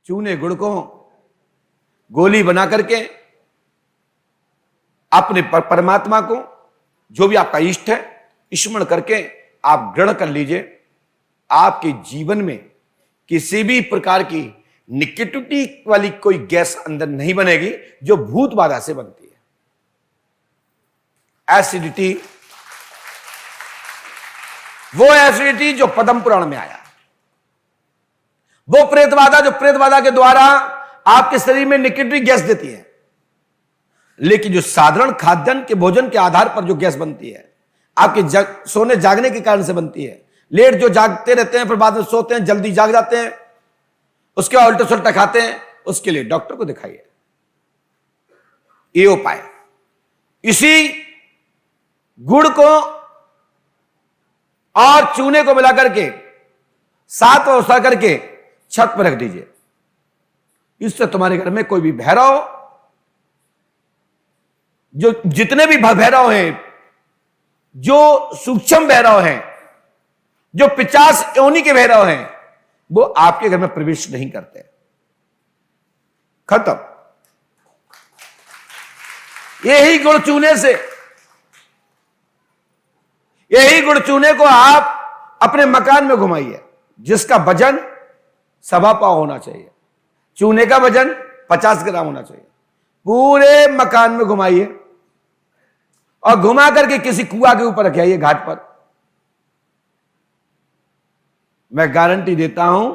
चूने गुड़ को गोली बना करके अपने परमात्मा को, जो भी आपका इष्ट है, स्मरण करके आप ग्रहण कर लीजिए। आपके जीवन में किसी भी प्रकार की निगेटिविटी वाली कोई गैस अंदर नहीं बनेगी जो भूत बाधा से बनती है। एसिडिटी, वो एसिडिटी जो पद्म पुराण में आया, वो प्रेत बाधा जो प्रेत बाधा के द्वारा आपके शरीर में निगेटिव गैस देती है। लेकिन जो साधारण खाद्यान्न के भोजन के आधार पर जो गैस बनती है, आपके सोने जागने के कारण से बनती है। लेट जो जागते रहते हैं फिर बाद में सोते हैं, जल्दी जाग जाते हैं, उसके बाद उल्टा सुल्टा खाते हैं, उसके लिए डॉक्टर को दिखाइए। ये उपाय, इसी गुड़ को और चूने को मिलाकर के साथ व्यवस्था करके छत पर रख दीजिए। इससे तुम्हारे घर में कोई भी भैरव, जो जितने भी भैरव हैं, जो सूक्ष्म भैरव हैं, जो 50 योनि के भैरव हैं, वो आपके घर में प्रवेश नहीं करते। खत्म। यही गुड़ चूने से, यही गुड़ चूने को आप अपने मकान में घुमाइए, जिसका वजन 1.25 पाव होना चाहिए। चूने का वजन 50 ग्राम होना चाहिए। पूरे मकान में घुमाइए और घुमा करके किसी कुआं के ऊपर रख आइए, घाट पर। मैं गारंटी देता हूं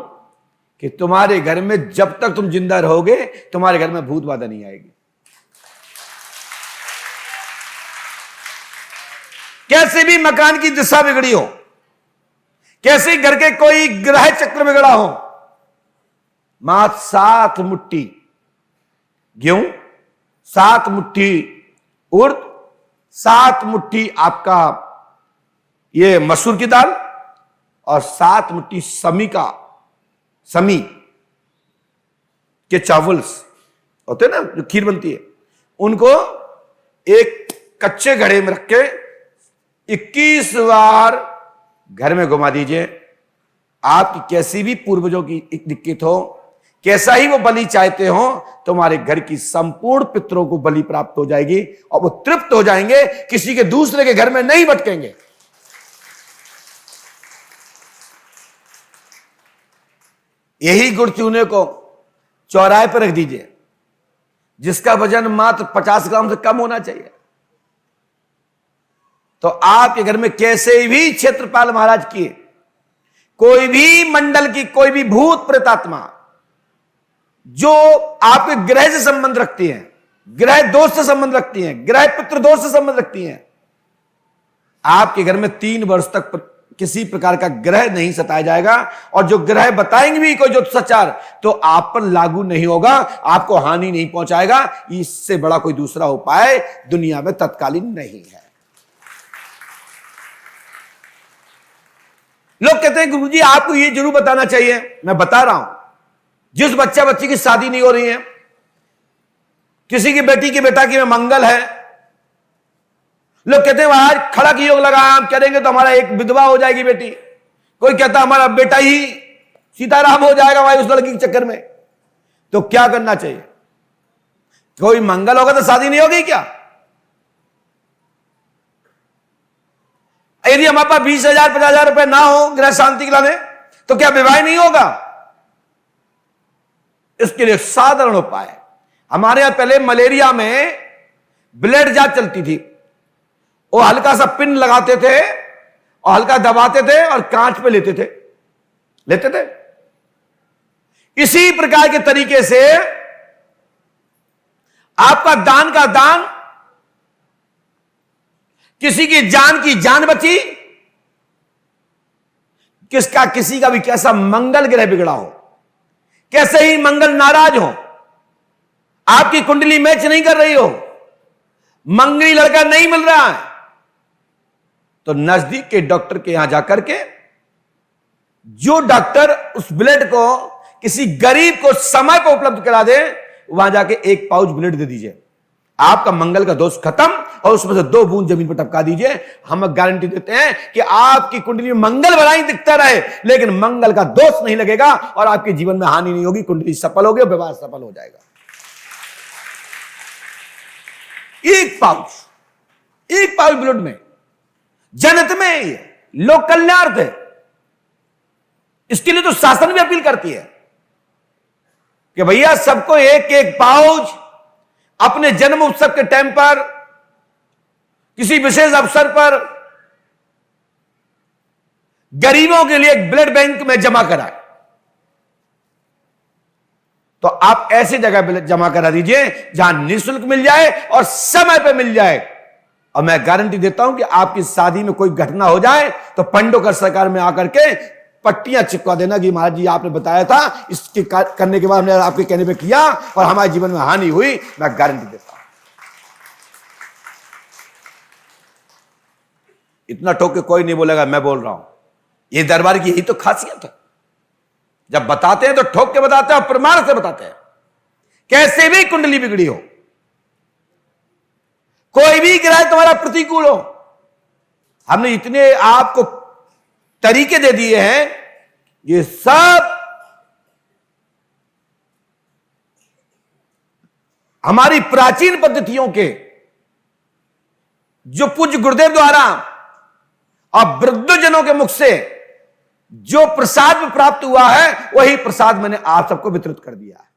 कि तुम्हारे घर में जब तक तुम जिंदा रहोगे, तुम्हारे घर में भूत बाधा नहीं आएगी। कैसे भी मकान की दिशा बिगड़ी हो, कैसे घर के कोई ग्रह चक्र बिगड़ा हो, मात्र 7 मुट्ठी गेहूं, 7 मुट्ठी उर्द, 7 मुट्ठी आपका ये मसूर की दाल और 7 मुट्ठी समी के चावल्स होते हैं ना, जो खीर बनती है, उनको एक कच्चे घड़े में रख के 21 बार घर में घुमा दीजिए। आपकी कैसी भी पूर्वजों की दिक्कत हो, कैसा ही वो बलि चाहते हो, तुम्हारे घर की संपूर्ण पितरों को बलि प्राप्त हो जाएगी और वो तृप्त हो जाएंगे, किसी के दूसरे के घर में नहीं भटकेंगे। यही गुड़ चूने को चौराहे पर रख दीजिए, जिसका वजन मात्र 50 ग्राम से कम होना चाहिए। तो आपके घर में कैसे भी क्षेत्रपाल महाराज की, कोई भी मंडल की, कोई भी भूत प्रेतात्मा जो आपके ग्रह से संबंध रखती हैं, ग्रह दोष से संबंध रखती हैं, ग्रह पितृ दोष से संबंध रखती हैं, आपके घर में 3 वर्ष तक किसी प्रकार का ग्रह नहीं सताया जाएगा। और जो ग्रह बताएंगे भी कोई ज्योतिषाचार, तो आप पर लागू नहीं होगा, आपको हानि नहीं पहुंचाएगा। इससे बड़ा कोई दूसरा उपाय दुनिया में तत्कालीन नहीं है। लोग कहते हैं गुरुजी आपको ये जरूर बताना चाहिए। मैं बता रहा हूं, जिस बच्ची की शादी नहीं हो रही है, किसी की बेटी की बेटा की में मंगल है, लोग कहते हैं आज खड़ा की योग लगा, हम करेंगे तो हमारा एक विधवा हो जाएगी बेटी। कोई कहता हमारा बेटा ही सीताराम हो जाएगा भाई उस लड़की के चक्कर में। तो क्या करना चाहिए? कोई मंगल होगा तो शादी नहीं होगी क्या? यदि हमारे पास 20,000 50,000 रुपए ना हो ग्रह शांति के लाने, तो क्या विवाह नहीं होगा? इसके लिए साधारण उपाय है। हमारे यहां पहले मलेरिया में ब्लेड जांच चलती थी। वो हल्का सा पिन लगाते थे और हल्का दबाते थे और कांच पे लेते थे। इसी प्रकार के तरीके से आपका दान का दान, किसी की जान बची, किसी का भी कैसा मंगल ग्रह बिगड़ा हो, कैसे ही मंगल नाराज हो, आपकी कुंडली मैच नहीं कर रही हो, मंगली लड़का नहीं मिल रहा है, तो नजदीक के डॉक्टर के यहां जाकर के, जो डॉक्टर उस ब्लेड को किसी गरीब को समय पर उपलब्ध करा दे, वहां जाके 1 पाउच ब्लेड दे दीजिए। आपका मंगल का दोष खत्म और उसमें से 2 बूंद जमीन पर टपका दीजिए। हम गारंटी देते हैं कि आपकी कुंडली में मंगल भलाई दिखता रहे, लेकिन मंगल का दोष नहीं लगेगा और आपके जीवन में हानि नहीं होगी। कुंडली सफल होगी और विवाह सफल हो जाएगा। एक पाउच ब्लड में, जनत में लोक कल्याणार्थ है। इसके लिए तो शासन भी अपील करती है कि भैया सबको एक एक पाउच अपने जन्म उत्सव के टाइम पर, किसी विशेष अवसर पर गरीबों के लिए एक ब्लड बैंक में जमा कराए। तो आप ऐसी जगह जमा करा दीजिए जहां निःशुल्क मिल जाए और समय पे मिल जाए। और मैं गारंटी देता हूं कि आपकी शादी में कोई घटना हो जाए तो पंडोकर सरकार में आकर के पट्टियां चिपका देना कि महाराज जी आपने बताया था, इसके करने के बाद हमने आपके कहने पे किया और हमारे जीवन में हानि हुई। मैं गारंटी देता हूं। इतना ठोक के कोई नहीं बोलेगा मैं बोल रहा हूं। ये दरबार की यही तो खासियत है, जब बताते हैं तो ठोक के बताते हैं और प्रमाण से बताते हैं। कैसे भी कुंडली बिगड़ी हो, कोई भी ग्रह तुम्हारा प्रतिकूल हो, हमने इतने आपको तरीके दे दिए हैं। ये सब हमारी प्राचीन पद्धतियों के, जो पूज्य गुरुदेव द्वारा और वृद्धजनों के मुख से जो प्रसाद प्राप्त हुआ है, वही प्रसाद मैंने आप सबको वितरित कर दिया है।